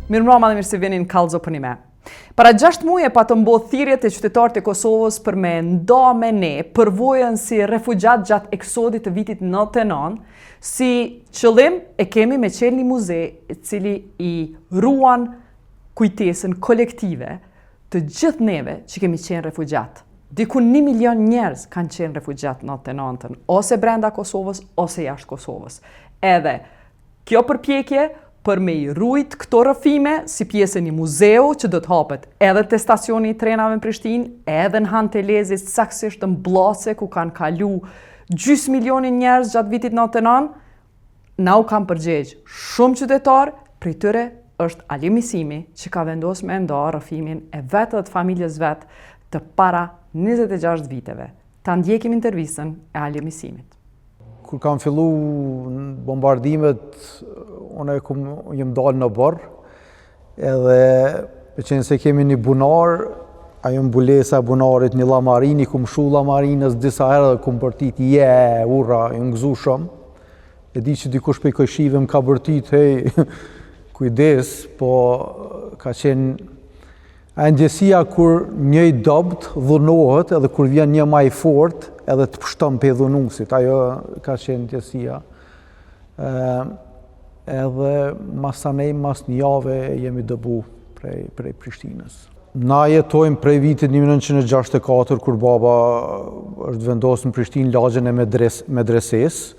Mirëmbrëma dhe mirë se vini në Kallëzo për një me. Para 6 muaj pa të mbodh thirrjet e qytetarët e Kosovës për me nda me ne përvojën si refugjat gjatë eksodit të vitit 99, si qëllim e kemi me qenë një muze i cili i ruan kujtesën kolektive të gjithë neve që kemi qenë refugjat. Diku 1 milion njerëz kanë qenë refugjat në 99-ën, ose brenda Kosovës, ose jashtë Kosovës. Edhe kjo përpjekje për me i rujt këto rrëfime si pjesë e një muzeu që do të hapet edhe te stacioni i trenave në Prishtinë, edhe në Han Telezit, saktësisht në Mbllase ku kanë kalu gjys milioni njerëz gjatë vitit 99, na u kanë përgjegj shumë qytetar, prej tyre është Ali Misimi që ka vendosur me nda rrëfimin e vetë dhe të familjes vetë të para 26 viteve. Ta ndjekim intervistën e Ali Misimit. Kur kam fillu bombardimet, unë jem dalë në borë, edhe me qenë se kemi një bunar, ajo mbulesa bunarit një lamarini, kum shu lamarinës disa herë dhe kum bërtit, ura, ju ngëzu shumë. E di që dikush për i kojshive më ka bërtit, hej, kujdes, po ka qenë a ndjesia kur një i dobt dhunohet edhe kur vjen një maj fort edhe të pështon për dhunusit. Ajo ka qenë ndjesia. Edhe masanej, mas një jave jemi dëbu prej Prishtinës. Na jetojmë prej vitit 1964 kur baba është vendosur në Prishtinë lagjen e medreses.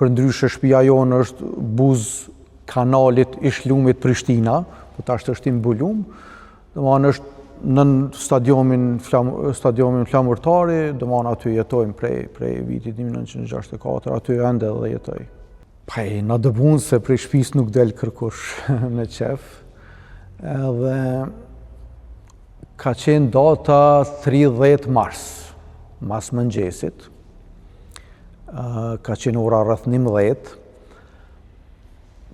Për ndryshe shtëpia jonë është buz kanalit i shlumit Prishtina, po tash është i mbulum. Domethënë është në stadionin flamurtari, domethënë aty jetojmë prej vitit 1964, aty ende edhe jetoj. Paj, na dëbun se prej shtëpis nuk del kërkush me qef. Edhe ka qenë data 30 mars, mas mëngjesit. Ka qenë ora rreth 11.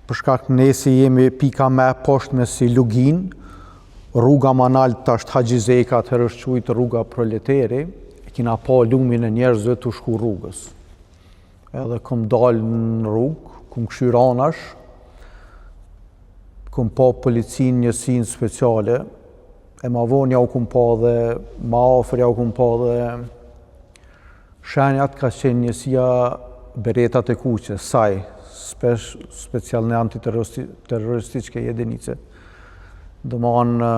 Për shkak nesi jemi pika me poshtë me si Lugin, rruga Manalt tash Haxhi Zeka atëherë është quajtur rruga Proleteri, kina pa lumin e njerëzve të shku rrugës. Edhe kom dalë në rrugë, kom këshyr anash, kom pa policin njësinë speciale, e ma vonë ja u kom pa dhe ma afër ja u kom pa dhe shenjat ka qenë njësia beretat e kuqe, saj, specialne antiterrorističke jedinice. Domethënë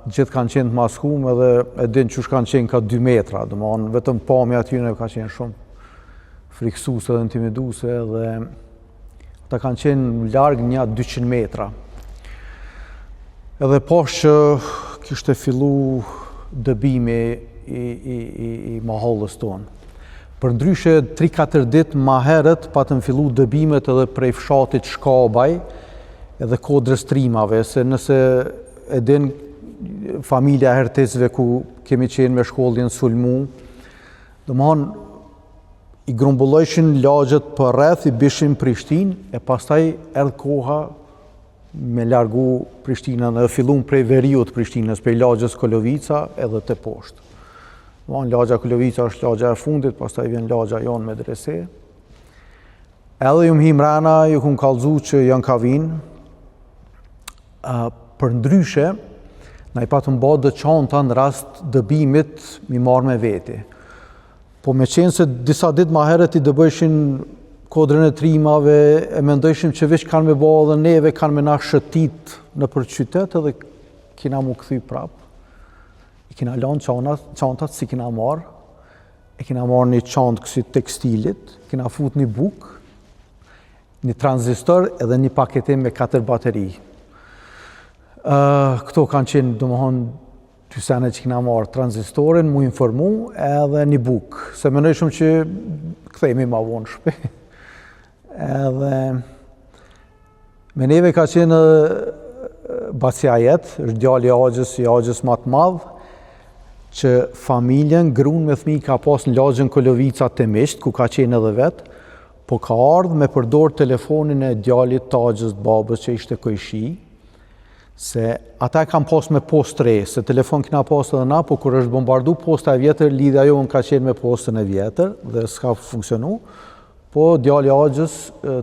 gjithë kanë qenë të maskuar edhe e din çush kanë qenë ka 2 metra, domethënë vetëm pamja aty ka qenë shumë friksuese dhe intimiduese dhe ata kanë qenë larg një 200 metra. Edhe poshtë që kishte fillu dëbimi i mahallës tonë. Përndryshe 3-4 ditë më herët patëm fillu dëbimet edhe prej fshatit Shkabaj edhe Kodrës Trimave, se nëse e din familja hertesve ku kemi qenë me shkollin sulmu, domethënë i grumbullojshin lagjet për rreth, i bishin Prishtinë, e pastaj erdhi koha me largu Prishtinën dhe fillun prej veriut Prishtinës, prej lagjës Kolovica edhe të poshtë. Lagja Kolovica është lagja e fundit, pastaj vjen lagja jonë medrese. Edhe ju m'hi mrena, ju kum kallëzu që janë ka vinë. Për ndryshe, na i patëm ba dëqanta në rast dëbimit mi marrë me veti. Po me qenë se disa ditë ma herët i dëbëshin Kodrën e Trimave, e mendojshim që veç kanë me ba dhe neve, kanë me na shëtit në për qytet edhe kina mu këthy prap. I kina lanë qantat si kina marrë, e kina marrë një qantë kësi tekstilit, kina fut një buk, një tranzistor edhe një paketim me 4 bateri. Këto kanë qenë, domethënë, ty sene që kina marrë tranzistorin, mu informu edhe një buk, se menojshëm që kthejmi ma vonë shpe. Edhe me neve ka qenë Baciajet, është djali i Axhës më të madh, që familjen, gruan me fëmijë ka pas në lagjën Kolovica të Misht, ku ka qenë edhe vetë, po ka ardhur me përdor telefonin e djalit të Axhës të babës që ishte kojshi, se ata kanë pas me post re, se telefon kina pas edhe na, po kur është bombardu posta e vjetër, lidhja jonë ka qenë me postën e vjetër dhe s'ka funksionu, po djali Axhës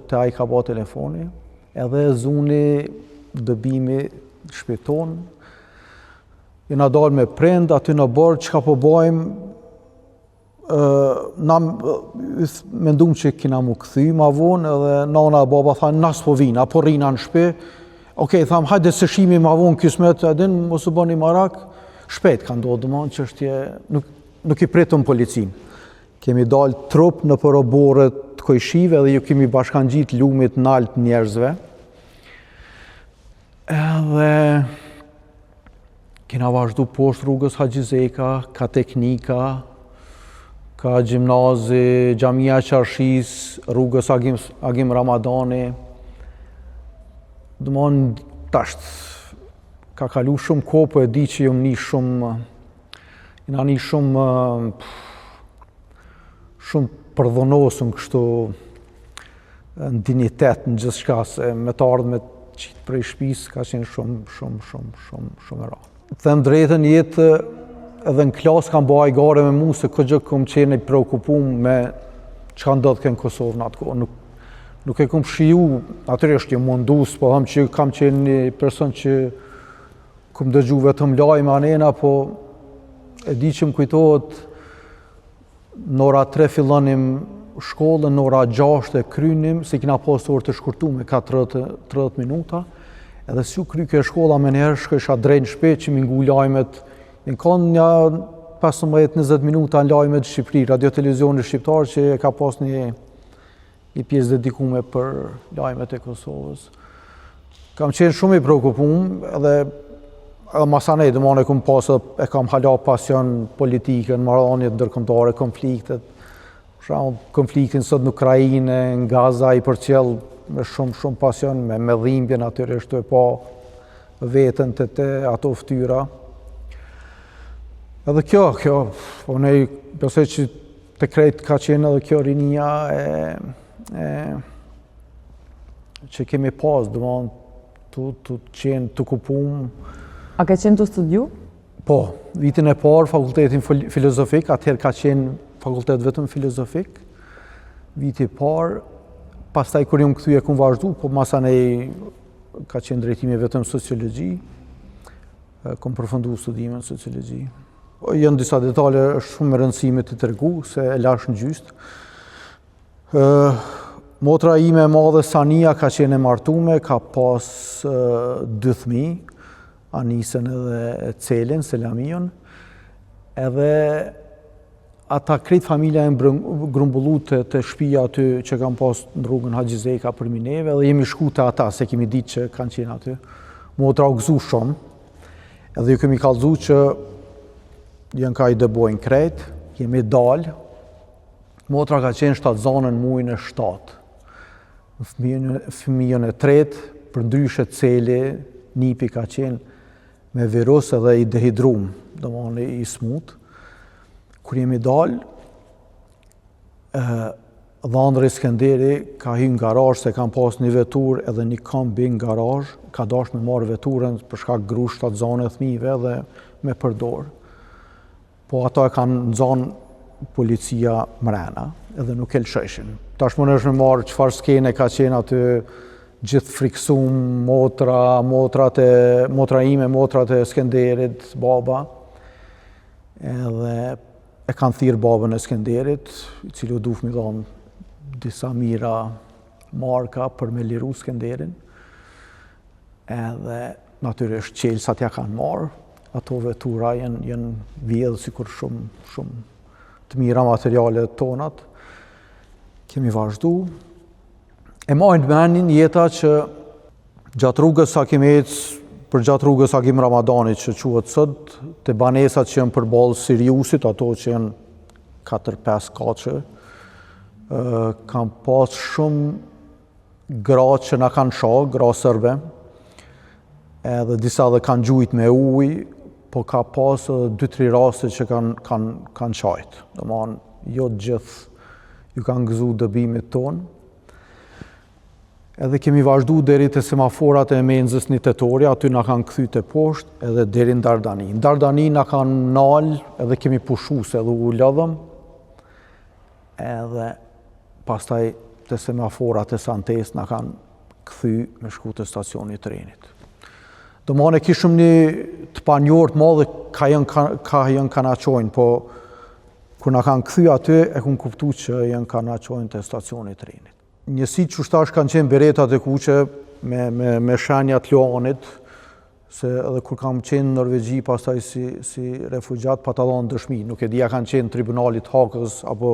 të ai ka ba telefoni, edhe zuni dëbimi shpjeton. Jena dalë me prind, aty në bërë, çka po bojmë, na mendum që kina mu këthy ma vonë, edhe nana e baba thanë, nas po vina, po rina në shpe. Okej, thamë, hajde se shimi ma vonë kismet, edin, mos u bëni marak, shpejt ka ndodhë, dëmonë që është nuk i pritëm policin. Kemi dalë trup në përoborët të kojshive dhe ju kemi bashkan gjitë lumit në altë njerëzve. Edhe kena vazhdu poshtë rrugës Haxhizeka, ka teknika, ka gjimnazi, Xhamia e Qarshis, rrugës Agim Ramadani. Dëmonë tasht, ka kalu shumë kohë, po e di që jam një shumë përdhonosën kështu në dignitet në gjithë shka, se me të ardhme qitë prej shpisë ka qenë shumë e rrallë. Them drejtën jetë edhe në klasë kam bëha i gare me mu se këtë gjë kom qenë i preokupum me që ndodhë kënë Kosovë në atë kohë. Nuk e kom shiju, natyrisht jë mundus, po thëmë që kam qenë një person që kom dëgju vetëm lajme anena, po e di që më kujtohet në ora 3 fillonim shkollën, në ora 6 e krynim, se kina pas orë të shkurtume, ka 30 minuta, edhe si u kry kjo shkolla me njerë, shkësha drejnë shpejt që mi ngu lajmet, në kanë një 15-20 minuta në lajmet Shqipëri, radio-televizionit shqiptar që ka pas një pjesë dedikume për lajmet e Kosovës. Kam qenë shumë i preokupum, edhe masanej, dëmone e kam hala pasion politike, në marrëdhëniet ndërkombëtare, konfliktet. Për shembull, konfliktin sot në Ukrainë, në Gaza, i përcjell me shumë pasion, me dhimbje natyrisht e pa veten të ato ftyra. Edhe kjo, unë besoj që të krejt ka qenë edhe kjo rinia që kemi pas, dëmonë të qenë të kupum. A ke qenë të studiu? Po, vitin e parë fakultetin filozofik, atëherë ka qenë fakultet vetëm filozofik. Viti parë, pastaj kur jam kthy e kum vazhdu, po masanej ka qenë drejtimi vetëm sociologji. Kom përfundu studimin sociologji. Janë disa detale shumë rëndësime të tregu, se e lash në gjyst. Motra ime e madhe Sania ka qenë e martume, ka pas 2 fëmijë, Anisën edhe Celin, Selamion, edhe ata krejt familja e grumbullu të shpia aty që kam pas në rrugën Haxhizeka për mineve, dhe jemi shku të ata, se kemi ditë që kanë qenë aty. Motra u gëzu shumë, edhe ju kemi kallëzu që janë ka i dëbojnë krejt, jemi dalë. Motra ka qenë shtatzanën muajin e 7. Fëmijën e 3, për ndryshe Celi, nipi ka qenë me virus edhe i dehidrum, domethënë i smut. Kur jemi dalë, Dhandri Skënderi ka hyrë në garazh se kanë pas një vetur edhe një kombi në garazh, ka dashur me marrë veturën për shkak grush shtatzane fëmijëve dhe me përdor. Po ato e kanë nxanë policia mrena, edhe nuk e lësheshin. Tashmë është me marrë çfarë skene ka qenë aty, gjithë friksum, motra ime, motrat e Skenderit, baba. Edhe e kanë thirrë babën e Skenderit, i cili u duf mi dhonë disa mira marka për me liru Skenderin. Edhe natyrisht qelsat ja kanë marrë, ato vetura janë vjedhë sikur shumë të mira materialet tonat. Kemi vazhdu. E majnë menin jeta që gjatë rrugës Hakimec, për gjatë rrugës Agim Ramadanit që quhet sot, të banesat që janë përballë Siriusit, ato që janë 4-5 kaçe, kam pas shumë gra që na kanë shoh, gra serbe, edhe disa dhe kanë gjujt me ujë, po ka pas 2-3 raste që kanë qajt. Domethënë jo të gjithë ju kanë gëzu dëbimit tonë. Edhe kemi vazhdu deri te semaforat e Menzës 1 tetori, aty na kanë kthy te poshtë, edhe deri në Dardani. Në Dardani na kanë nal, edhe kemi pushu se edhe u lodhëm. Edhe pastaj te semaforat e Santes na kanë kthy me shku te stacioni i trenit. Domone kishëm një të panjohur të madhe ka janë kanaqojnë, po kur na kanë kthy aty e kun kuptuar që janë kanaqojnë te stacioni i trenit. Njësitë që shtash kanë qenë beretat e kuqe me shenjat Leonit, se edhe kur kam qenë në Norvegji pastaj si refugjat pa ta dhënë dëshmi, nuk e dija kanë qenë tribunalit Hakës apo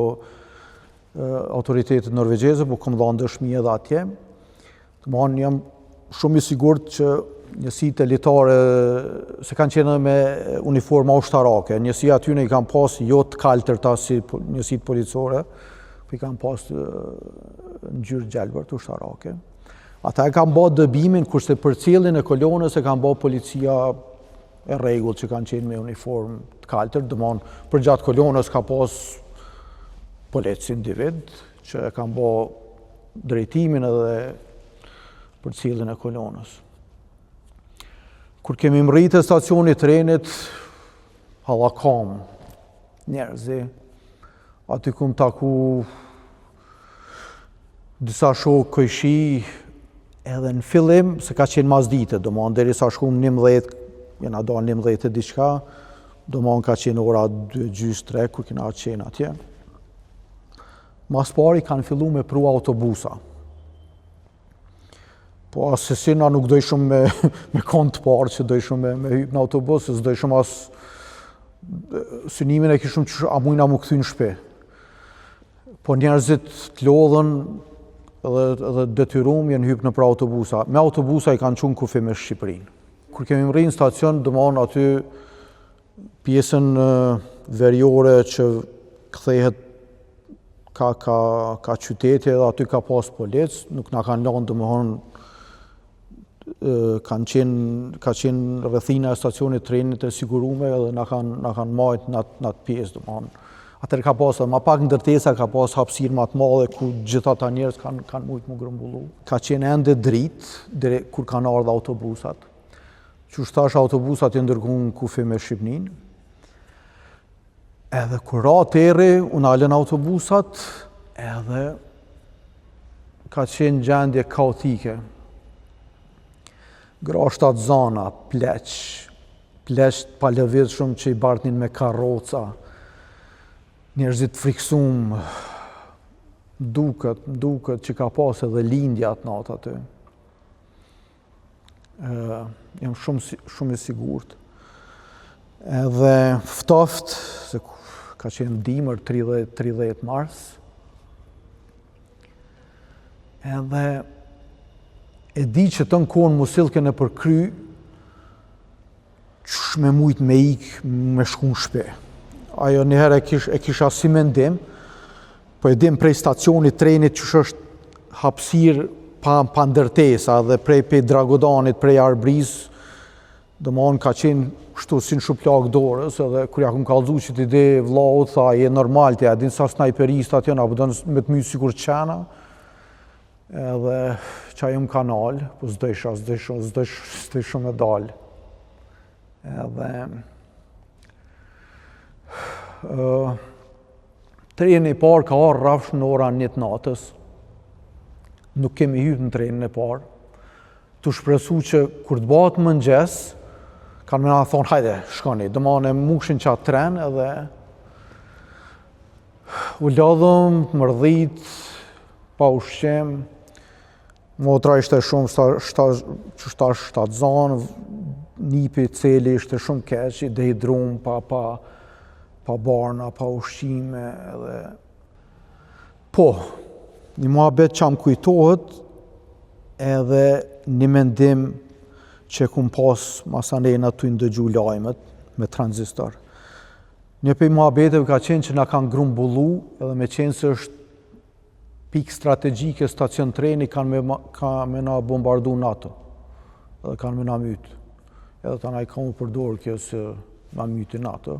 autoritetet norvegjeze, po kam dhënë dëshmi edhe atje. Domthonë jam shumë i sigurt që njësitë elitare se kanë qenë me uniforma ushtarake. Njësia aty ne i kanë pas jo të kaltërta si njësitë policore, po i kanë pas ngjyrë gjelbër të ushtarake. Ata e kanë bërë dëbimin, kurse për cilin e kolonës e kanë bërë policia e rregullt që kanë qenë me uniformë të kaltër, domthonë për gjatë kolonës ka pas polic individ që e kanë bërë drejtimin edhe për cilin e kolonës. Kur kemi mritë e stacionit trenit, hallakam njerëzi, aty kum taku disa shokë këjshi, edhe në fillim, se ka qenë masdite, domthonë derisa shkum 11, jena dalë 11 e diçka, domthonë ka qenë ora 2:30 kur kena qenë atje. Mas pari kanë fillu me pru autobusa. Po asesina nuk dojshëm me kont të parë që dojshëm me hyp në autobus, se s'dojshëm as synimin e kishëm që a mujna mu kthy në shtëpi. Po njerëzit të lodhën edhe detyrum jenë hyp në pra autobusa. Me autobusa i kanë qunë kufi me Shqipërinë. Kur kemi mri në stacion, domthonë aty pjesën veriore që kthehet ka qyteti edhe aty ka pas polic, nuk na kanë lënë domthonë ka qenë rrethina e stacionit trenit e sigurume edhe na kanë marrë në atë pjesë domthonë. Atëherë ka pas ma pak ndërtesa, ka pas hapësirë më të madhe ku gjithë ata njerëz kanë mujt më grumbullu. Ka qenë ende dritë deri kur kanë ardhur autobusat. Që shtash autobusat i ndërguan kufi me Shqipërinë. Edhe kur ra terri, u nalën autobusat, edhe ka qenë gjendje kaotike. Grashtat zana, pleq pa lëvizshëm që i bartnin me karroca, njerëzit friksum, duket që ka pas edhe lindja atë natë aty. Jam shumë i sigurt. Edhe ftoft, se ka qenë dimër 30 mars, edhe e di që të në kohën mu silke në përkry, qësh me mujt me ik me shku në shpe. Ajo njëherë e kisha si mendim, po e dim prej stacionit trenit që është hapësir pa ndërtesa dhe prej Dragodanit, prej Arbris, domthonë ka qenë kështu si në shuplak dorës, edhe kur ja kum kallëzu që t'i di vllaut, tha, je normal ti, a din sa snajperista aty, apo don me të mysë sikur qena, edhe qa jëm kanal, po s'dojshë me dalë. Edhe treni i parë ka arë rrafsh në ora 1 natës, nuk kemi hyrë në trenin e parë, të shpresu që kur të bëhet mëngjes, kanë me na thonë, hajde, shkoni, domane mushin qatë tren, edhe u lodhëm, mërdhit, pa ushqim, motra ishte shumë, që shtash 7 zonë, nipi celi ishte shumë keq, i dehidrum, pa barna, pa ushqime, edhe... Po, një muhabet që më kujtohet, edhe një mendim që kum pas masanena të ndëgju lajmet me tranzistor. Një pej muhabeteve ka qenë që na kanë grumbullu, edhe me qenë se është pikë strategjike stacion treni kanë me na bombardu NATO, edhe kanë me na mytë. Edhe ta na i ka mu përdorë kjo se na myti NATO.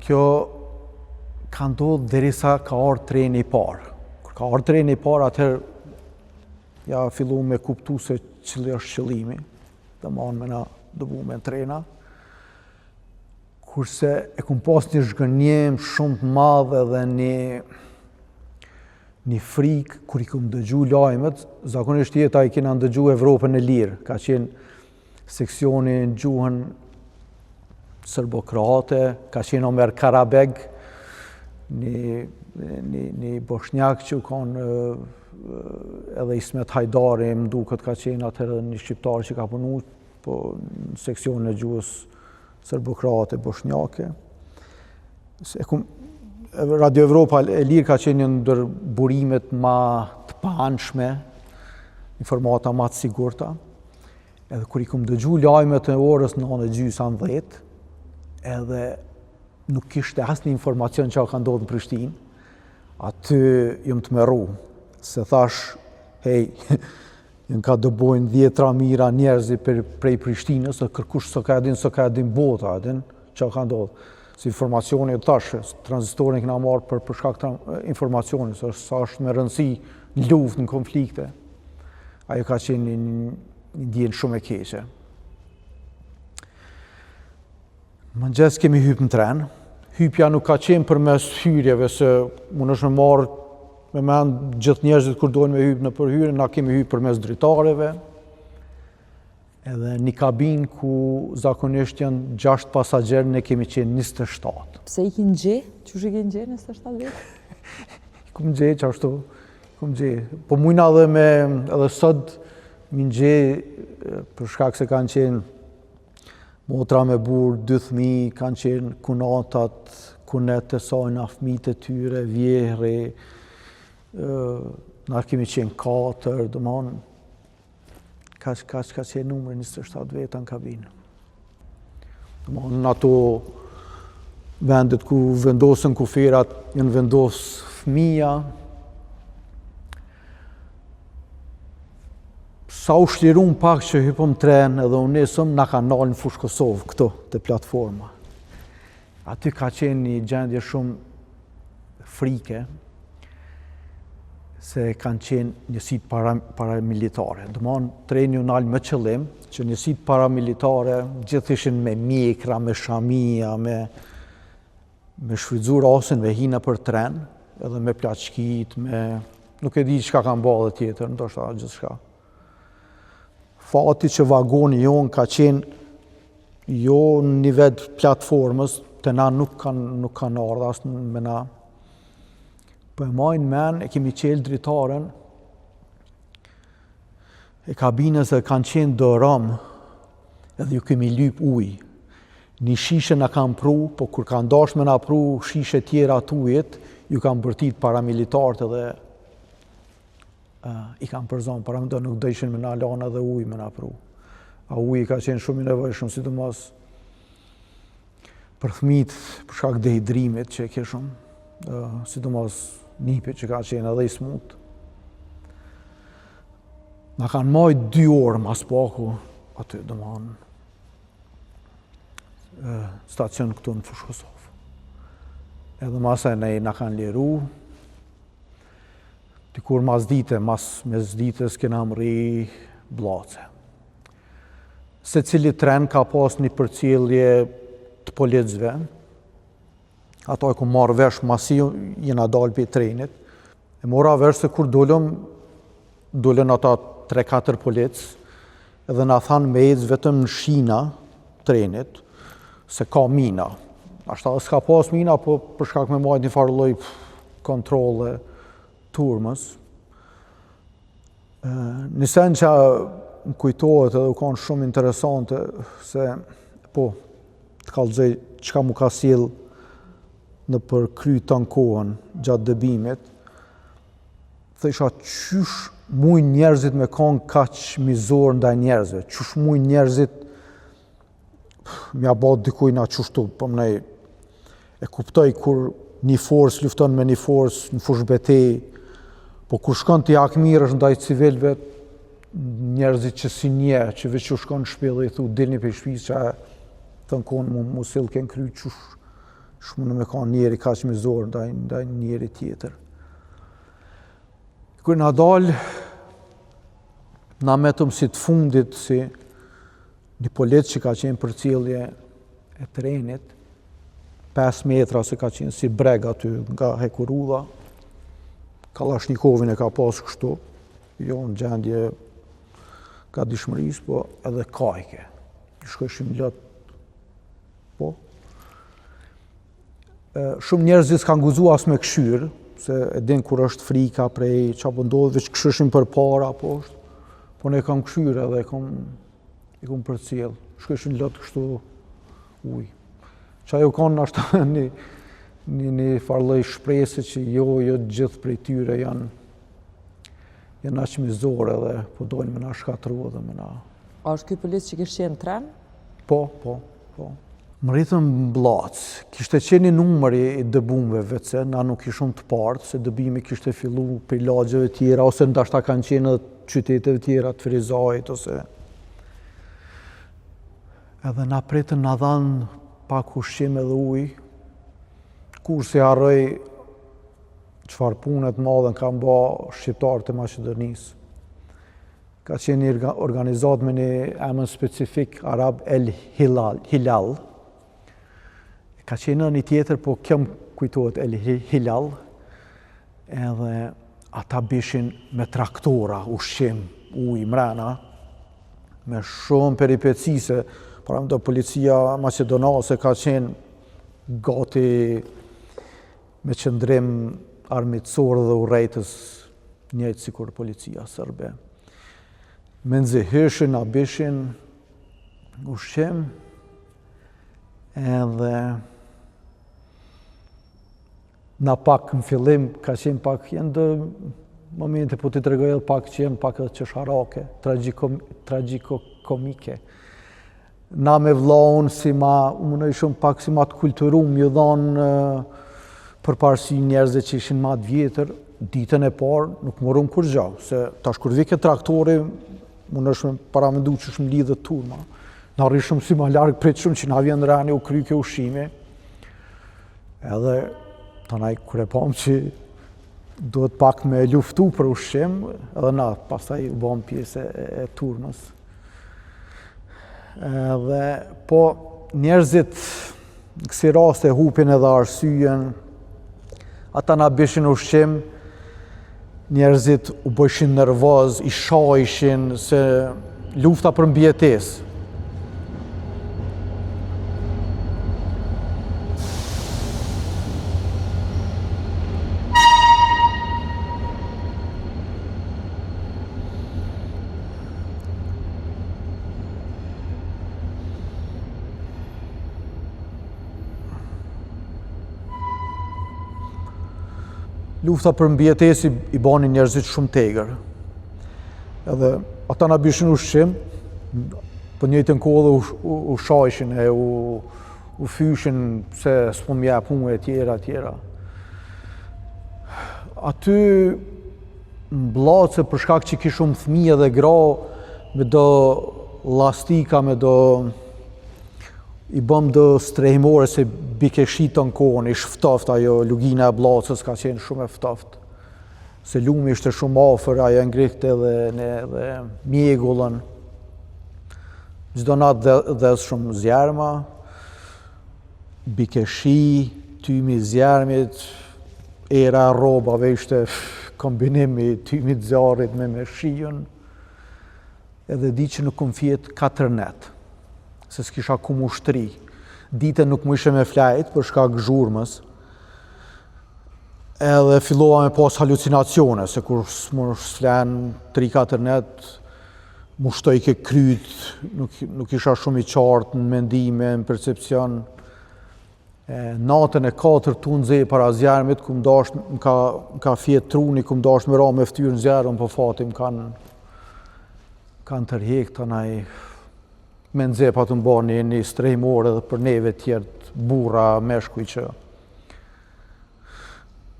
Kjo ka ndodhë derisa ka ardhur treni i parë. Kur ka ardhur treni i parë, atëherë ja fillu me kuptu se cili është qëllimi, dhe me na dëbu me trena. Kurse e kum pas një zhgënjem shumë të madhe dhe një frikë, kur i këmë dëgju lajmet, zakonisht jeta i kena ndëgju Evropën e lirë, ka qenë seksioni në gjuhën serbo-kroate, ka qenë Omer Karabeg, një boshnjak që u kanë edhe Ismet Hajdari, më duket ka qenë atëherë një shqiptar që ka punu, po në seksionin e gjuhës serbo-kroate, boshnjake. Radio Evropa e Lirë ka qenë një ndër burimet ma të panshme, informata ma të sigurta. Edhe kur i këmë dëgju lajmet e orës 9:30, edhe nuk kishte asnjë informacion që ka ndodhur në Prishtinë, aty jam të merru, se thash, hej, jën ka dëbojnë 10 mira njerëzi prej Prishtinës, se kërkush së ka edhin bota, edhin që ka ndodhur. Si informacioni e tash, tranzistorin këna marrë për shkak të informacioni, se sa është me rëndësi në luftë, në konflikte. Ajo ka qenë një ndjenë shumë e keqe. Mëngjes kemi hypë në tren. Hypja nuk ka qenë përmes hyrjeve, se unë është me marrë me mend gjithë njerëzit kur dojnë me hypë në përhyrje, na kemi hypë përmes dritareve, edhe një kabin ku zakonisht janë 6 pasagjerë, ne kemi qenë 27. Pse i kinë gje? Qysh i kinë gje 27 vjetë? Kumë gje, që ashtu, kumë gje. Po mujna edhe sot, minë gje, për shkak se kanë qenë motra me burë, 2 fëmijë, kanë qenë kunatat, kunet e sajna, fëmijët e tyre, vjehri, na kemi qenë 4, domthon ka qenë numri 27 veta në kabinë. Domthon në ato vendet ku vendosen kuferat, janë vendos fëmija. Sa u shlirun pak që hypëm tren edhe unë nesëm, na ka nalë në fushë Kosovë këto, të platforma. Aty ka qenë një gjendje shumë frike, se kanë qenë njësit paramilitare. Domthon treni u nalë me qëllim që njësit paramilitare gjithë ishin me mjekra, me shamia, me shfrytzu rasin, me hina për tren, edhe me plaçkit, nuk e di çka kanë bërë tjetër, ndoshta gjithçka. Fati që vagoni jonë ka qenë jo në nivel platformës, të na nuk kanë ardhur as me na. Po e majnë men, e kemi qelë dritaren, e kabinës e kanë qenë dëram, edhe ju kemi lyp ujë. Një shishe na kanë pru, po kur kanë dash me na pru shishe tjera të ujit, ju kanë bërtit paramilitarët edhe i kanë përzonë, paramilitarët nuk dëshin me na lanë edhe ujë me na pru. A ujë ka qenë shumë i nevojshëm, sidomos për fëmijët për shkak dehidrimit që e kishëm, sidomos nipit që ka qenë edhe i smut. Na kanë majtë 2 orë mas paku, aty domthon stacion këtu në fushë Kosovë. Edhe masaj na kanë liru, dikur mas ditës kena mri Blace. Se cili tren ka pas një përcjellje të policëve, ato e ku marrë vesh masi jena dalë për trenit, e mora vesh se kur dolen ata 3-4 policë, edhe na thanë me ecë vetëm në shina trenit, se ka mina. Ashta s'ka pas mina, po për shkak me majtë një farë lloj kontrole turmës. Një sen që më kujtohet edhe u kanë shumë interesante, se po, të kallëzoj çka mu ka sjell në për kry tankohen gjatë dëbimit, thësha qysh mujnë njerëzit me kanë kaq mizor ndaj njerëzve, qysh mujnë njerëzit mja bat dikuj na qështu, po mnej e kuptoj kur një forës lufton me një forës në fushë betejë, po kur shkon të jakmirësh ndaj civilëve, njerëzit që si nje, që veç u shkon në shtëpi dhe i thu dilni për shtëpisë që thënë konë mu sill kënë kry qysh më në me ka njeri kaq mizor ndaj njeri tjetër. Kur na dalë, na metëm si të fundit, si një polic që ka qenë përcjellje e trenit, 5 metra se ka qenë si breg aty nga Hekurudha, Kalashnikovin e ka pas kështu, jo në gjendje ka dishmërisë, po edhe kajke. Shkojshim lot, po. Shumë njerëzit s'kan guxuar as me këshyr, se e din kur është frika prej çapo ndodh, veç këshyrshin përpara poshtë. Po ne kam këshyr edhe i kam përcjell. Shkojshin lot kështu ujë. Çajo kanë ashtu një farlloj shpresë që jo gjithë prej tyre janë aq mizore dhe po dojnë me na shkatru edhe me na. A është ky policë që kishte qenë tren? Po. Më rritëm Blac, kishte qenë numër i dëbumve vetëse, na nuk ishëm të partë, se dëbimi kishte fillu për lagjeve tjera, ose ndashta kanë qenë edhe qyteteve tjera të Frizajit, ose... Edhe na pritën na dhanë pak ushqim edhe ujë, kur se harroj çfarë punet madhen kanë bë shqiptarët e Maqedonisë. Ka qenë një organizat me një emër specifik arab El Hilal. Ka qenë një tjetër, po kjo më kujtohet El Hilal, edhe ata bishin me traktora, ushqim, ujë, mrena, me shumë peripecise, para më do policia Maqedonase ka qenë gati me qëndrim armitësor dhe urrejtës njëjtë sikur policia sërbe. Me nxehëshin, a bishin ushqim, edhe na pak në fillim ka qenë pak janë dë momente po t'i tregoj edhe pak që janë pak edhe qesharake, tragikomike. Na me vllaun si ma, unë ishëm pak si ma të kulturum, ju dhonë përparësi njerëzve që ishin ma të vjetër, ditën e parë nuk morëm kur gjau, se tash kur vike traktori, unë është paramendu që shumë lidhët turma. Na rrishëm si ma largë prit shumë që na vjen rani u kry kjo ushqimi. Edhe tanaj kur e pam që duhet pak me luftu për ushqim, edhe na pastaj u bëm pjesë e turmës. Edhe po njerëzit në kësi raste hupin edhe arsyen, ata na bishin ushqim, njerëzit u bëshin nervoz, i shajshin se lufta për mbijetesë. Lufta për mbijetesë i bani njerëzit shumë tegër. Edhe ata na bishin ushqim, për njëjtën kohë u shajshin e u fyshin se s'po m'jep unë e tjera. Aty në Blace për shkak që kishum fëmijë dhe gra me do lastika, me do i bëm do strehimore se bike shitën kohën, ish ftoft ajo lugina e Blacës ka qenë shumë e ftoft. Se lumi ishte shumë afër, ajo ngrihte edhe mjegullën. Çdo natë dhes shumë zjarma, bike shi, tymi zjarmit, era rrobave ishte kombinimi tymit zjarrit me shiun. Edhe di që nuk kom fjet 4 net. Se s'kisha ku mu shtri. Ditën nuk mu ishe me flajt për shkak zhurmës. Edhe fillova me pas halucinacione, se kur s'mu s'flen 3-4 net, mu shtoj ke kryt, nuk isha shumë i qartë në mendime, në percepcion. Natën e 4 tu nxe para zjarmit, ku më ka fjet truni, ku më dasht me ra me ftyrë në zjarën, po fatim kanë tërhek të naj me nxepa të mbani një strehimore dhe për neve tjertë burra, meshkuj që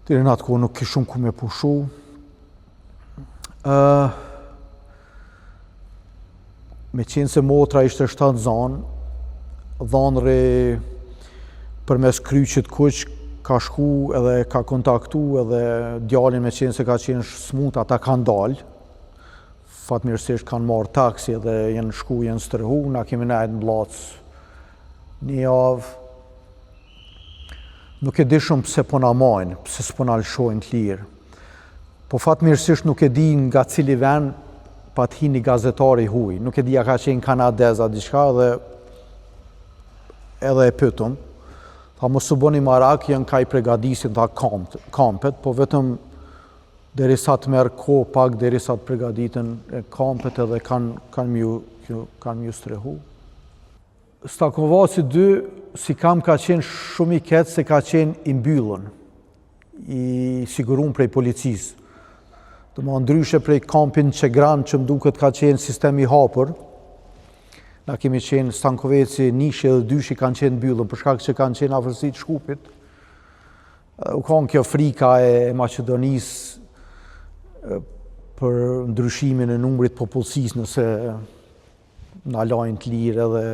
deri në atë kohë nuk kishum ku me pushu. Me qenë se motra ishte 7 zanë, dhanëri përmes kryqit kuq ka shku edhe ka kontaktu edhe djalin me qenë se ka qenë smut, ata kanë dalë. Fatmirësisht kanë marrë taksi edhe jenë shku, jenë stërhu, na kemi nejtë në Blacë një javë. Nuk e di shumë pse po na majnë, pse s'po na lshojnë të lirë. Po fatmirësisht nuk e di nga cili vend pa të hi një gazetari huj. Nuk e di a ka qenë kanadez a diçka dhe edhe e pytëm. Tha mos u bëni marak, janë ka i pregadisin ta kampet, po vetëm derisa të merë ko pak, derisa të pregaditën kampet edhe kanë mju strehu. Stakovaci 2, si kam ka qenë shumë i ketë se ka qenë i mbyllën, i sigurun prej policisë. Të më ndryshe prej kampin Qegran që mduket ka qenë sistemi hapër, na kemi qenë Stankoveci 1 dhe 2 kanë qenë mbyllën, për shkak që kanë qenë afërsi të Shkupit. U kanë kjo frika e Maqedonisë për ndryshimin e numrit popullsisë nëse na lajnë të lirë edhe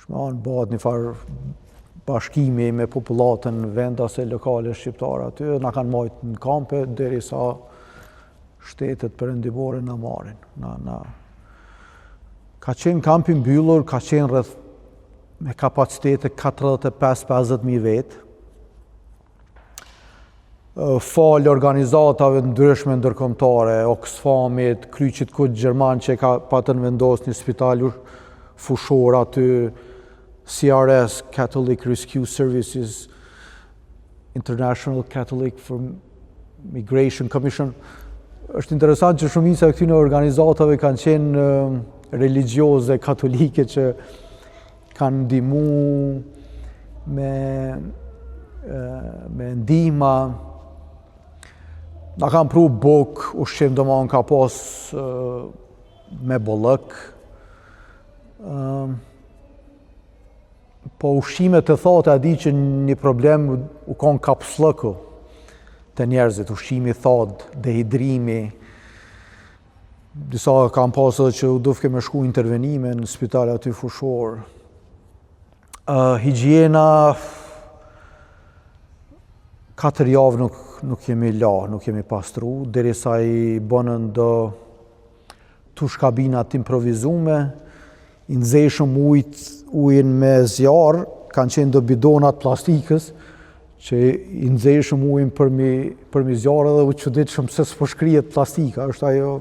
shmanë bëhet një farë bashkimi me popullatën vendase lokale shqiptare aty, na kanë majtë në kampe derisa shtetet perëndimore na marrin. Ka qenë kampi mbyllur, ka qenë rreth me kapacitete 45-50.000 vetë. Falë organizatave ndryshme ndërkombëtare, Oxfamit, Kryqit Kuq Gjerman që ka patën vendos një spital fushor aty, CRS, Catholic Rescue Services, International Catholic for Migration Commission. Është interesant që shumica e këtyre organizatave kanë qenë religjioze katolike që kanë ndihmu me ndihma. Na kanë pru buk, ushqim domon ka pas me bollëk. Po ushqimet e thotë a di që një problem u konë kapslëku të njerëzit, ushqimi thotë, dehidrimi. Disa kanë pasë që u dufke me shku intervenime në spital aty fushor. Higjiena 4 javë nuk jemi nuk jemi pastru, derisa i bënën do tush kabinat improvizume, i nxeshëm ujin me zjarë, kanë qenë do bidonat plastikës, që i nxeshëm ujin për mi zjarë dhe u çuditshëm se s'po shkrihet plastika, është ajo,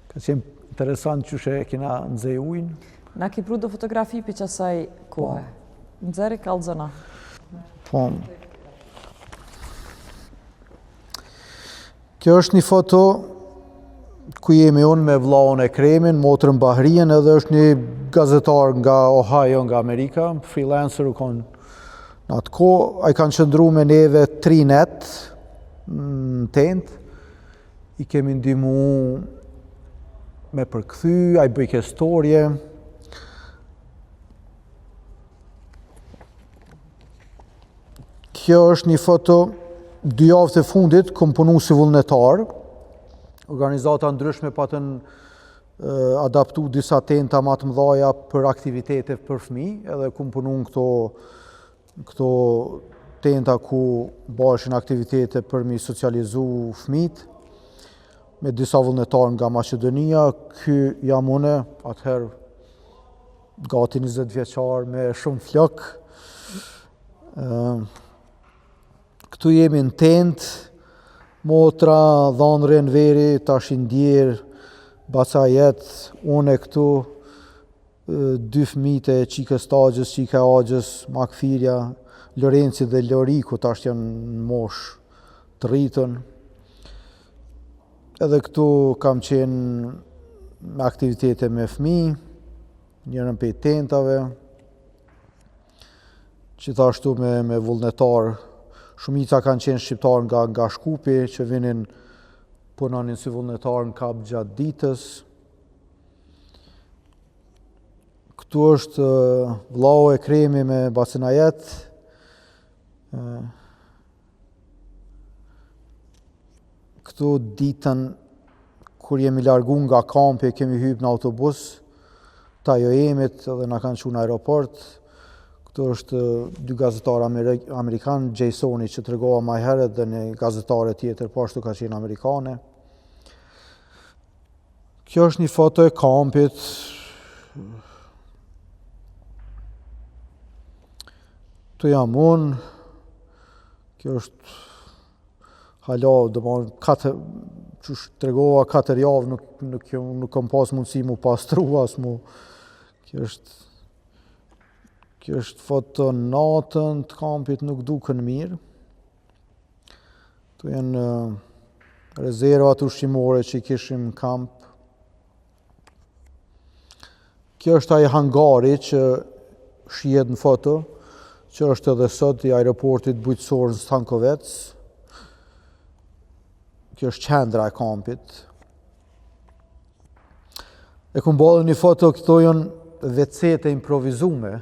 ka qenë interesant që e kena nxej ujin. Na ki pru do fotografi për qasaj kohë, nxeri kallëzëna. Po. Kjo është një foto ku jemi unë me vllaun Ekremin, motrën Bahrien, edhe është një gazetar nga Ohio, nga Amerika, freelancer u konë në atë kohë. Ai kanë qëndru me neve 3 net në tent, i kemi ndihmu me përkthy, ai bëj historie. Kjo është një foto 2 javët e fundit, kom punu si vullnetar. Organizata ndryshme patën adaptu disa tenta ma të mëdhaja për aktivitete për fëmijë, edhe kom punu në këto tenta ku bashin aktivitete për mi socializu fëmijët, me disa vullnetar nga Maqedonia. Ky jam une, atëherë gati 20 vjeçar me shumë flok. Këtu jemi në tent, motra, dhanre në veri, tash i ndjerë, baca jetë, une këtu, 2 fëmijët e Qikës Tagjës, Qika Agjës, Makfirja, Lorenci dhe Loriku, tash janë në mosh të rritën. Edhe këtu kam qenë me aktivitete me fëmijë, njërën prej tentave, gjithashtu me vullnetar. Shumica kanë qenë shqiptar nga Shkupi, që vinin punonin si vullnetar në kap gjatë ditës. Këtu është vllau Ekremi me Basinajet. Këtu ditën kur jemi largu nga kampi, kemi hypë në autobus, ta jo jemit edhe na kanë qu në aeroport. Këtu është 2 gazetarë amerikanë, Jasoni që të regova ma herët dhe një gazetare tjetër, po ashtu ka qenë amerikane. Kjo është një foto e kampit. Tu jam unë. Kjo është hala, që tregova 4 javë nuk kam pas mundësi mu pastru as mu. Kjo është foto natën të kampit, nuk duken mirë. Këtu janë rezervat ushqimore që i kishim në kamp. Kjo është ai hangari që shihet në foto, që është edhe sot i aeroportit bujqësor në Stankovec. Kjo është qendra e kampit. E kom ballë një foto, këto janë WC-të improvizume.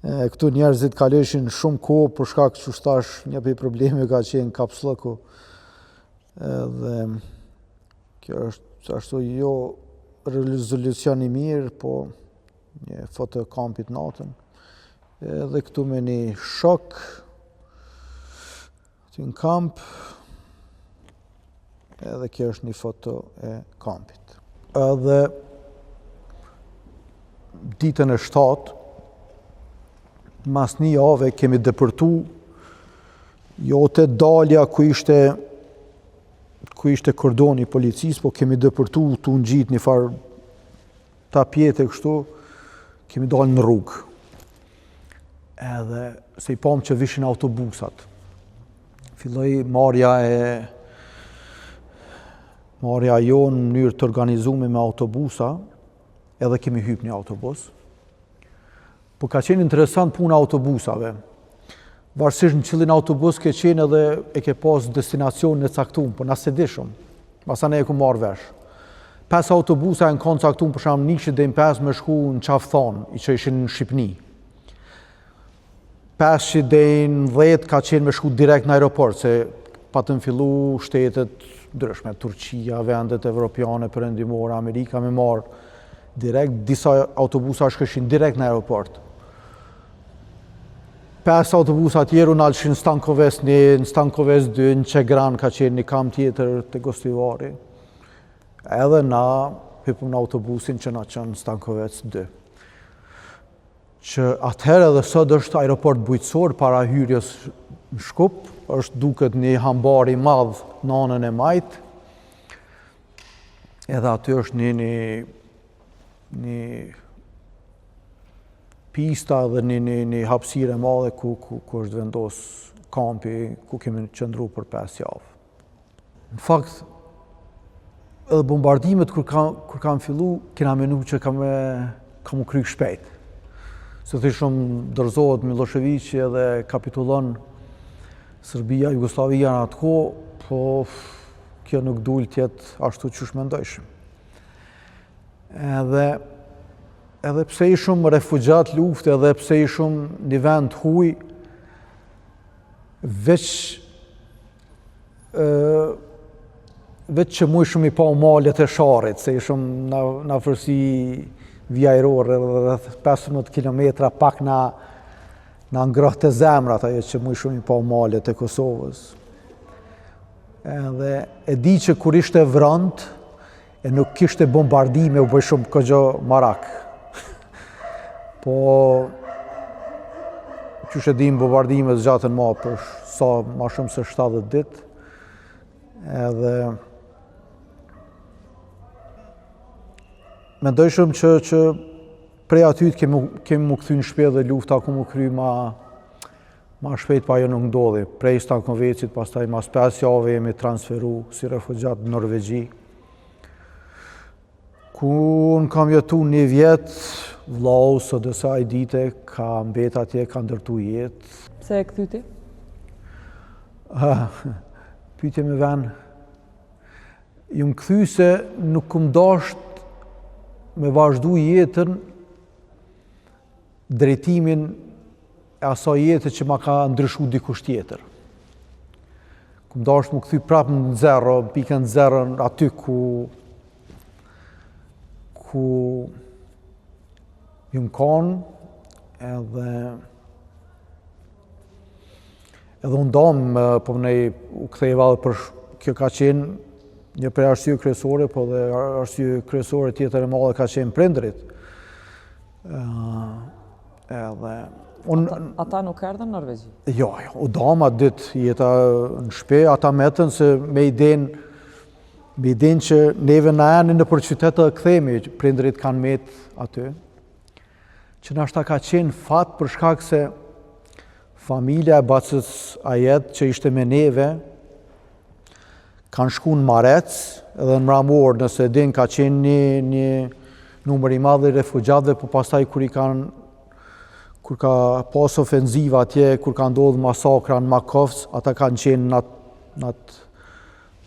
Këtu njerëzit kaleshin shumë kohë për shkak që tash një prej probleme ka qenë kapslëku. Dhe kjo është ashtu jo rezolucion i mirë, po një foto e kampit natën. Edhe këtu me një shok, këtu në kamp, edhe kjo është një foto e kampit. Edhe ditën e 7, mas një jave kemi depërtu jo te dalja ku ishte kordoni policisë, po kemi depërtu të ngjit një farë tapjete kështu, kemi dalë në rrugë. Edhe se i pam që vishin autobusat. Filloi marrja jo në mënyrë të organizuar me autobusa, edhe kemi hypë një autobus. Po ka qenë interesant puna autobusave. Varësisht në cillin autobus ke qenë edhe e ke pas destinacionin e caktuar, po na se dishëm. Masane e ku marrë vesh. 5 autobusa e në kanë caktuar, për shembull nishi deri në 5 me shku në Qafthon, i që ishin në Shqipni. 5 deri në 10 ka qenë me shku direkt në aeroport, se patën fillu shtetet ndryshme, Turqia, vendet evropiane, perëndimore, Amerika me marrë direkt, disa autobusa shkëshin direkt në aeroport. 5 autobusa tjeru në alëshin Stankovec 1, në Stankovec 2, në Qegran ka qenë një kam tjetër të Gostivari. Edhe na hypëm në autobusin që na qenë në Stankovec 2. Që atëherë edhe sot është aeroport bujqësor para hyrjes në Shkup, është duket një hambar i madh në anën e majt. Edhe aty është një pista dhe një hapësirë e madhe ku është vendos kampi, ku kemi qëndru për 5 javë. Në fakt, edhe bombardimet kur kanë fillu, kena menu që kam u kry shpejt. Se të shumë dërzohet Miloševiqi edhe kapitulon Serbia, Jugoslavia në atë kohë, po kjo nuk dul tjetë ashtu që shmendojshim. Edhe pse ishëm refugjat lufte, edhe pse ishëm një vend huj, veç që mu ishëm i pa malet e sharit, se ishëm në afërsi vjajrore, rreth 15 kilometra, pak në ngrohtë e zemrat, ajo që mu ishëm i pa malet e Kosovës. Edhe e di që kur ishte vrant, e nuk kishte bombardime, u bëj shumë këgjo marak. Po, qysh e dim bombardimet zgjatën ma për ma shumë se 70 dit. Edhe mendoj shumë që prej atyt kemi mu këthy në shpejt dhe lufta ku mu kry ma shpejt pa jo nuk ndodhi. Prej Stankovecit, pastaj mas 5 jave jemi transferu si refugjat në Norvegji. Ku në kam jetu 1 vjet, vlau së dësa i dite ka mbet atje, ka ndërtu jetë. Pse e këthyti? Pyetje me ven. Ju më këthy se nuk këm dasht me vazhdu jetën drejtimin e asaj jete që ma ka ndryshu dikush tjetër. Këm dasht më këthy prapë në zero, pikën zero aty ku ju më kanë, edhe unë damë, po u ktheva dhe për kjo ka qenë një prej arsye kryesore, po dhe arsye kryesore tjetër e madhe ka qenë prindrit. Edhe Ata nuk erdhën në Norvegji? Jo, u dama ditë jeta në shpe, ata metën se me idenë që neve na janë në për qytetë të kthemi, prindrit kanë metë aty, që nashta ka qenë fat për shkak se familja e bacës Ajet që ishte me neve, kanë shku në Marec edhe në Mramor, nëse din ka qenë një numër i madh i refugjatëve, po pastaj kur ka pas ofenziva atje, kur ka ndodhur masakra në Makovc, ata kanë qenë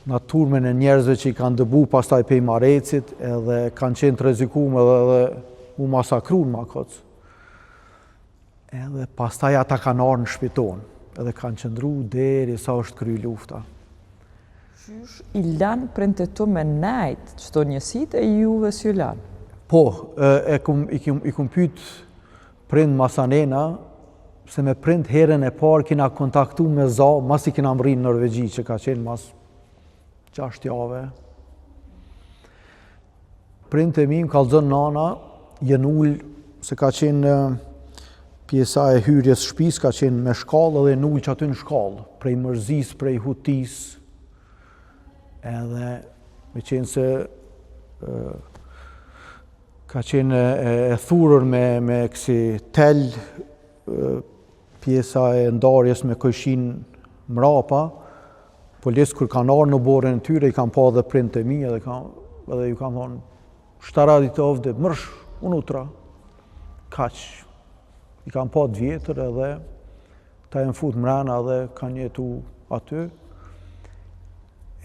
në turmën e njerëzve që i kanë dëbu pastaj pej Marecit, edhe kanë qenë të rrezikuar edhe u masakru në Makovc. Edhe pastaj ata kanë ardhur në shtëpiton, edhe kanë qëndru derisa është kry lufta. Qysh i lanë prindët tu me nejt çdo njësit e juve s'ju lanë? Po, i kum pyet prind masanena, se me prind herën e parë kina kontaktu me za, mas i kina mri në Norvegji, që ka qenë mas 6 jave. Prind e mi më kallëzon nana, jenë ullë, se ka qenë pjesa e hyrjes shtëpis, ka qenë me shkallë edhe në ullë që aty në shkallë, prej mërzis, prej hutis, edhe me qenë se ka qenë e thurur me kësi tel, pjesa e ndarjes me këshin mrapa, polisë kur kanë arë në borën e tyre, i kanë pa dhe prindët e mi, edhe ju kanë thonë, shtaradi të ovde, mërsh, unë utra, kaq, i kanë pa 2 vjetër edhe ta e në fut mrena dhe kanë jetu aty.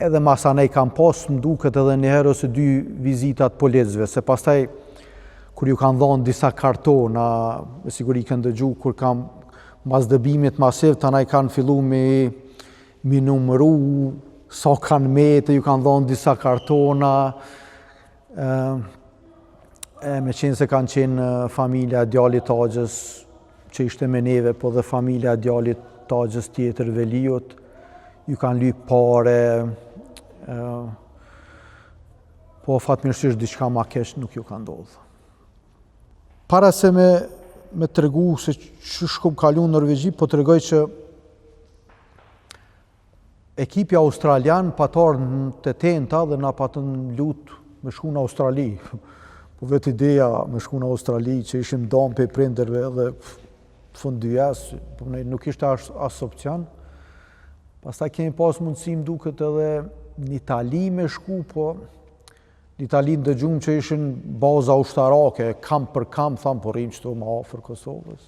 Edhe masanej kanë pas më duket edhe njëherë ose 2 vizitat policëve, se pastaj kur ju kanë dhonë disa kartona, me siguri kanë dëgju, kur kanë mas dëbimit masiv, tanaj kanë fillu me numëru, sa kanë mete, ju kanë dhonë disa kartona, me qenë se kanë qenë familja djalit Tagjës, që ishte me neve, po dhe familja djalit Tagjës tjetër Veliut, ju kanë lyp pare, po fatmirësisht diçka ma keq nuk ju ka ndodhur. Para se me tregu se që shkom kalu në Norvegji, po tregoj që ekipi australian patar në të tenta dhe na patën lut me shku në Australi. Po vetë ideja me shku në Australi që ishim dam pe prinderve dhe fund dyjas, po nuk ishte as opcion. Pastaj kemi pas mundësi më duket edhe në Itali me shku, po në Itali ndëgjum që ishin baza ushtarake, kamp për kamp, thamë po rrim qëto më afër Kosovës.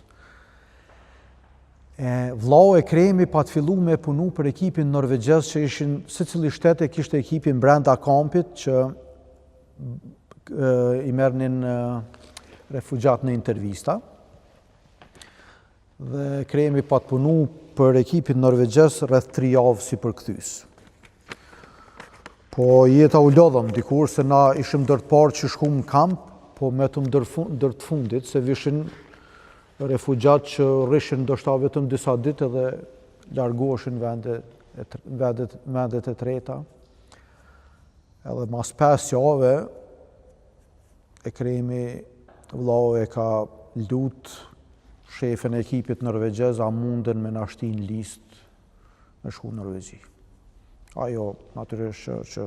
Vllau e Kremi pa të fillu me punu për ekipin norvegjes që ishin, se cili shtete kishte ekipin brenda kampit që i merrnin refugjat në intervista. Dhe Kremi pa të punu për ekipin norvegjes rreth 3 javë si përkthys. Po jeta u lodhëm dikur se na ishim dërt parë që shkum në kamp, po metëm dërt fundit se vishin refugjat që rrishin ndoshta vetëm disa ditë edhe largoheshin vendet e treta. Edhe mas 5 jave e Kremi vllau e ka lut shefin e ekipit norvegjes a munden me na shtin listë me shku në Norvegji. Ajo natyrisht që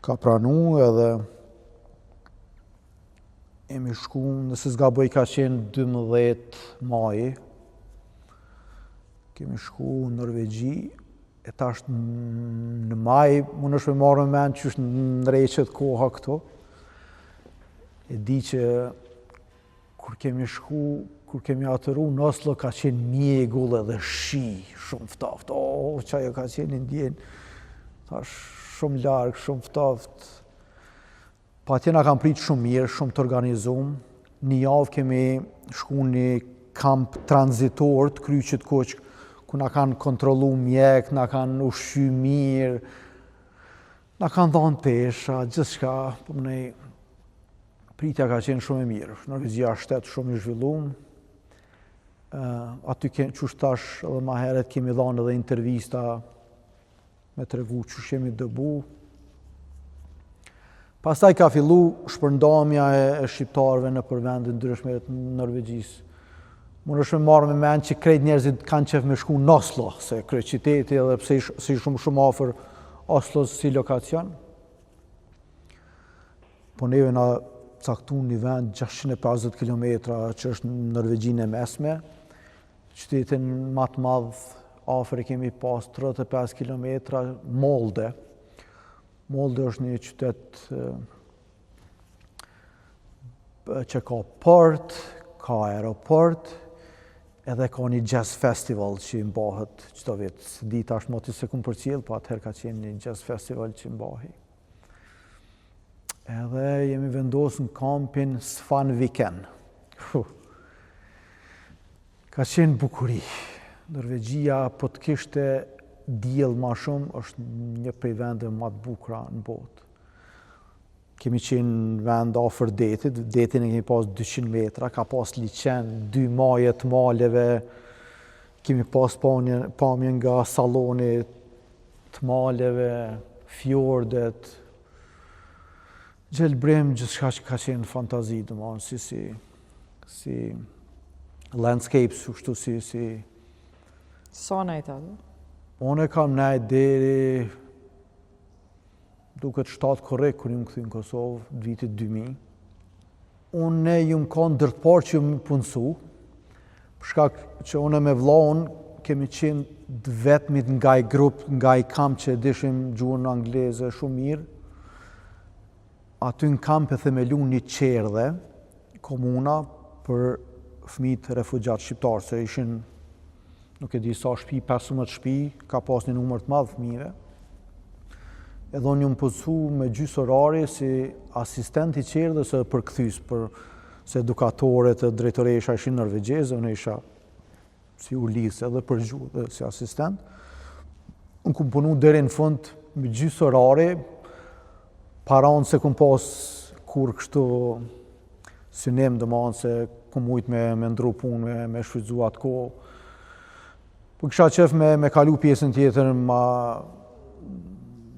ka pranu edhe emi shku, nëse s'gaboj ka qenë 12 maji, kemi shku në Norvegji, e tash në maj, mund është me marrë me menë që është në reqet koha këto. E di që kur kemi atëru, në Oslo ka qenë mjegull edhe shi, shumë ftaft. O, që ajo ka qenë ndjenë, tash shumë largë, shumë ftaft. Pa atje na kam pritë shumë mirë, shumë të organizum. Një javë kemi shku një kamp transitor të Kryqit Kuq, ku na kanë kontrollu mjek, na kanë ushqy mirë, na kanë dhënë pesha, gjithçka, po mënej pritja ka qenë shumë e mirë. Norvegjia është shtet shumë i zhvilluar. Aty qysh tash edhe ma heret kemi dhënë edhe intervista me tregu qysh jemi dëbu. Pastaj ka fillu shpërndamja e shqiptarëve në për vende ndryshme të Norvegjisë. Mund është me marrë me mend që krejt njerëzit kanë qef me shku në Oslo, se kryeqyteti edhe pse si shumë afër Oslo si lokacion. Po neve na caktu një vend 650 km që është në Norvegjinë e mesme. Qytetin më të madh afër kemi pas 35 km, Molde. Molde është një qytet që ka port, ka aeroport, edhe ka një jazz festival që i mbahet çdo vit. Di tash moti se kum përcjell, po atëherë ka qenë një jazz festival që mbahej. Edhe jemi vendosur në kampin Svanviken. Ka qenë bukuri. Norvegjia po të kishte diell më shumë, është një prej vendeve më të bukura në botë. Kemi qenë vend afër detit, detin e kemi pas 200 metra, ka pas liçen, 2 maje të maleve, kemi pas pamje nga salloni të maleve, fjordet, gjelbrim, gjithçka që ka qenë fantazi, domethënë si landscapes, kështu si Sa nejta? Unë kam nejt deri duket 7 korrekt kur jam kthy në Kosovë vitit 2000. Unë jam kanë ndërpar që më punësu, për shkak që unë me vllaun kemi qenë vetmit nga i grup, nga i kamp që dishim gjuhën angleze shumë mirë. Aty në kamp e themelu një qerdhe, komuna për fëmijët refugjat shqiptarë, se ishin, nuk e di sa shtëpi, 15 shtëpi, ka pas një numër të madh fëmijëve. Edhe unë jam punësu me gjysë orari si asistent i qerdhës edhe përkthys, se edukatorët e drejtoresha ishin norvegjeze, unë isha si ulis edhe për gjuhë dhe si asistent. Unë kum punu deri në fund me gjysë orari, para unë se kum pas kur kështu synim, domethënë se kum mujt me ndru punë, me shfrytzu atë kohë. Po kisha qef me kalu pjesën tjetër,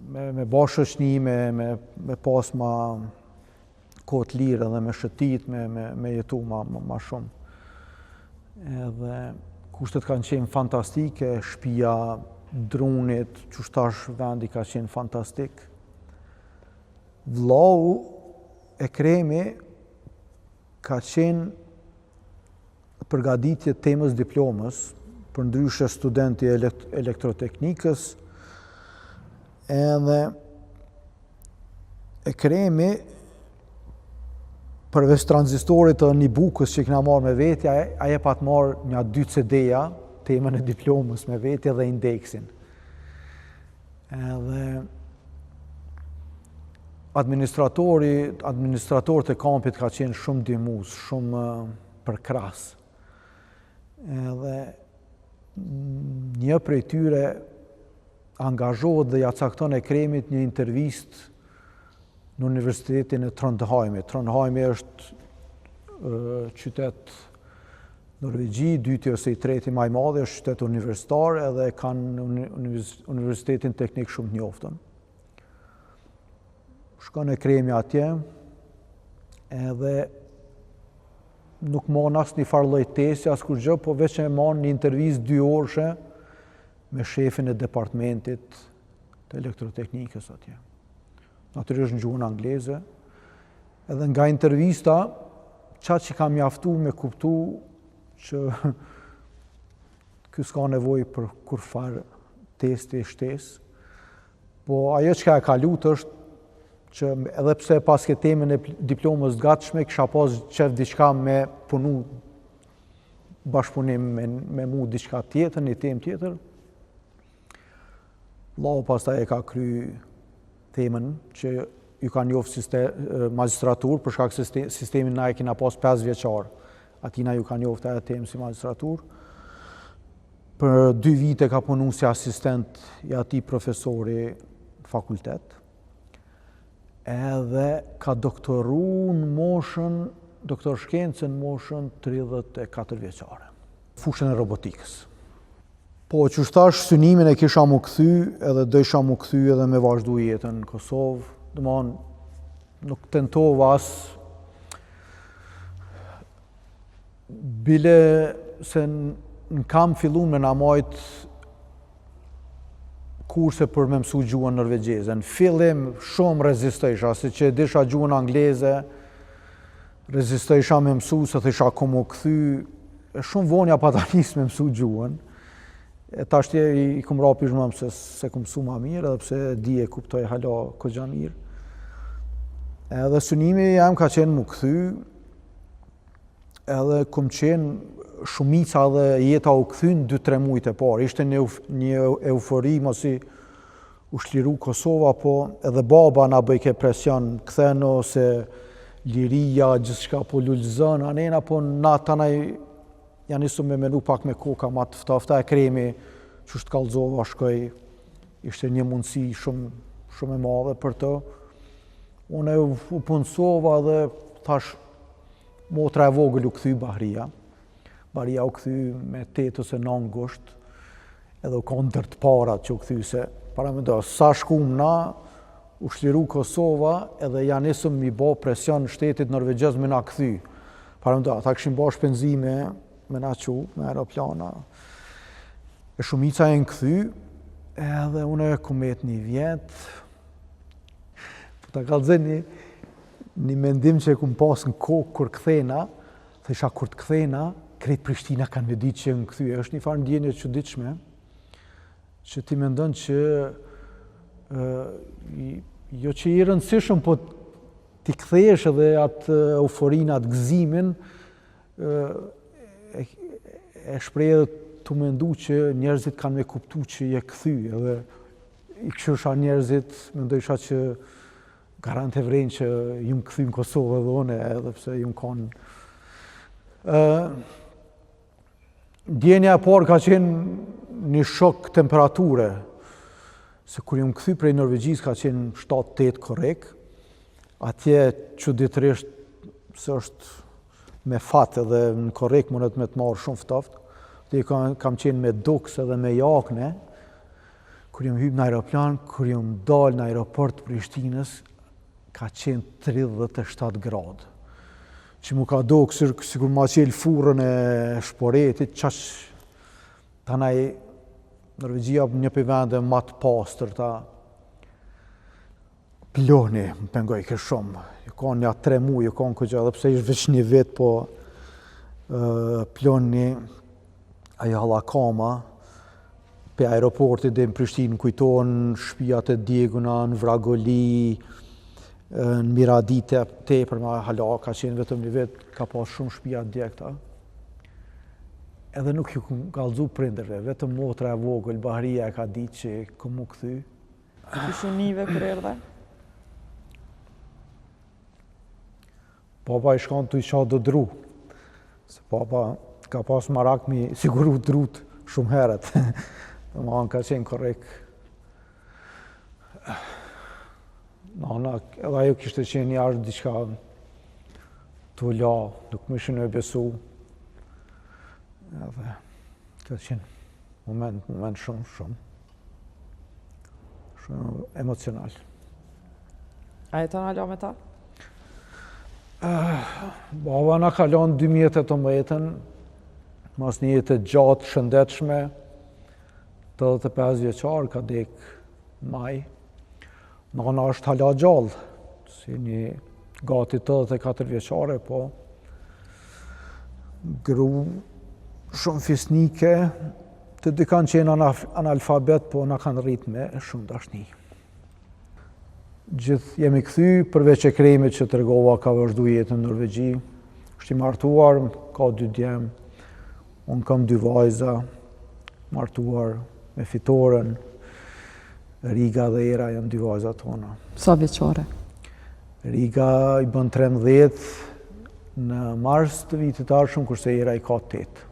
me ba shoqni, me pas ma kohë të lirë edhe me shëtit, me jetu ma shumë. Edhe kushtet kanë qenë fantastike, shtëpia, drunit, qështash vendi ka qenë fantastik. Vllau e Kremi ka qenë përgatitje temës diplomës, për ndryshe studenti elektroteknikës, edhe e Kremi, përveç tranzistorit të një bukës që këna marrë me veti, aje pa të marrë një 2 CD-ja, temën e diplomës me veti dhe indeksin. Edhe administratorët e kampit ka qenë shumë ndihmues, shumë përkras. Edhe një prej tyre angazhohet dhe ja cakton e Kremit një intervist në Universitetin e Trondheimit. Trondheimi është qytet Norvegji, dyti ose i treti më i madh, është qytet universitar edhe kanë Universitetin Teknik shumë të njoftën. Shkon e Kremi atje, edhe nuk mon asë një farë lloj testi, as kur gjë, po veç e mon një intervist 2 orëshe me shefin e departamentit të elektroteknikës atje. Natyrisht në gjuhën angleze. Edhe nga intervista, qatë që kam mjaftu me kuptu që ky s'ka nevoj për kur farë testi e shtesë, po ajo që ka e kalut është që edhe pse pas ke temën e diplomës të gatshme, kisha pas qef diçka me punu bashkëpunim me mu diçka tjetër, një temë tjetër. Vllau pastaj e ka kry temën që ju ka njoftë magistratur, për shkak se sistemin na e kina pas 5 vjeçar. Atina ju ka njoftë ajo temë si magistratur. Për 2 vite ka punu si asistent i atij profesori fakultet. Edhe ka doktoru në moshën, doktor shkencën në moshën 34 vjeçare. Fushën e robotikës. Po, që shtash synimin e kisha mu kthy, edhe dësha mu kthy edhe me vazhdu jetën në Kosovë. Domthon, nuk tentova as bile se në kam fillu me na majt kurse për me mësu gjuhën norvegjeze. Në fillim shumë rezistejsha, si që disha gjuhën angleze, rezistejsha me mësu, se thisha komo këthy, shumë vonja pa ta nis me mësu gjuhën. E ta shtje i kom rapi zhmëm se kom mësu ma mirë, edhe pse di e kuptoj hala këgja mirë. Edhe synimi jam ka qenë mu këthy, edhe kom qenë shumica dhe jeta u këthyn 2-3 mujtë e parë. Ishte një eufori, mosi u shliru Kosova, po edhe baba na bëjke presion, këtheno se liria, gjithçka po lullëzën, anena, po na tanaj janë nisu me menu pak me koka ma të ftafta e kremi, që shtë kallëzova, shkoj, ishte një mundësi shumë e madhe për të. Unë u punësova dhe thash, motra e vogël u këthy Bahria. Bahria u këthy me 8 ose 9 gusht, edhe u konë dërt parat që u këthy se, para me do, sa shkum na, u shliru Kosova, edhe janë nisëm mi bo presion shtetit norvegjez me na këthy. Para me do, ata këshim bo shpenzime, me na qu, me aeroplana. E shumica e në këthy, edhe une kumet një vjet, po ta kalëzën një mendim që e kum pas në kokë kur këthena, thësha kur të këthena, krejt Prishtina kanë me ditë që në këthy. E është një farë ndjenje që ditëshme, që ti mendon që jo që i rëndësishëm, po ti kthesh edhe atë euforinë, atë gëzimin, e shprej edhe të mendu që njerëzit kanë me kuptu që je këthy, edhe i këshusha njerëzit, mendojsha që garant e vrejnë që ju më këthy në Kosovë edhe one, edhe pse ju më kanë. Ndjenja e parë ka qenë një shok temperature, se kur ju më këthy prej Norvegjisë ka qenë 7-8 korek, atje çuditërisht se është me fat edhe në korek mundet me të marrë shumë ftoft, dhe kam qenë me duks edhe me jakne, kur jam hyp në aeroplan, kur jam dal në aeroport Prishtinës, ka qenë 37 gradë. Që mu ka do sikur ma qelë furën e shporetit, qash tanaj Norvegjia një për vende ma të pastër, ta ploni, më pengoj kë shumë. Ju kanë një 3 muaj, ju kanë këgja, dhe pse ishtë veç një vit, po ploni ajo hallakama, pe aeroportit dhe në Prishtinë kujtohen shtëpiat e djeguna në Vragoli, në Miradite, tepër me hala, ka qenë vetëm një vit, ka pas shumë shtëpia djegta. Edhe nuk ju kallëzu prindërve, vetëm motra e vogël, Bahria e ka ditë që këmu këthy. Kishu nive për erdhe? Papa i shkon të i qa do dru, se papa ka pas marak mi siguru drut shumë heret. Ma ka qenë korek. Nana, edhe ajo kishte qenë jashtë diçka të la, nuk më shënë e besu. Edhe, ka qenë moment shumë emocional. A e të nga lo me ta? Baba na kalon 2018, mas një jetë gjatë shëndetshme, 85 vjeçar, ka dek maj. Nana është hala gjallë, si një gati 84 vjeçare, po gru shumë fisnike, të dy kanë qenë analfabet, po na kanë rritë me shumë dashni. Gjithë jemi këthy, përveç e kremit që të regova ka vazhdu jetën në Norvegji. Është i martuar, ka 2 djemë, unë kam 2 vajza, martuar me fitoren, Riga dhe Era janë 2 vajza tona. Sa vjeçare? Riga i bën 13 në mars të vitit arshëm, kurse Era i ka 8.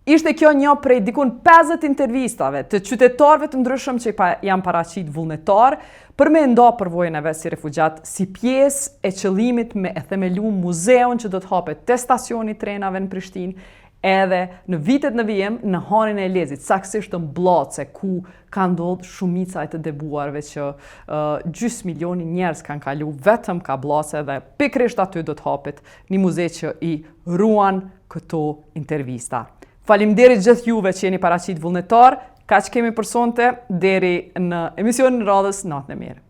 Ishte kjo një prej dikun 50 intervistave të qytetarëve të ndryshëm që janë paraqit vullnetar për me nda përvojën e vet si refugjat si pjesë e qëllimit me e themelu muzeun që do të hapet te stacioni trenave në Prishtinë, edhe në vitet në vijim në hanin e Lezit, saksisht në Blace, ku ka ndodhur shumica e të debuarve që gjys milioni njerëz kanë kalu vetëm ka Blace, dhe pikrisht aty do të hapet një muze që i ruan këto intervista. Faleminderit gjithë juve që jeni paraqit vullnetar. Kaq kemi për sonte, deri në emisionin radhës Natën e Mirë.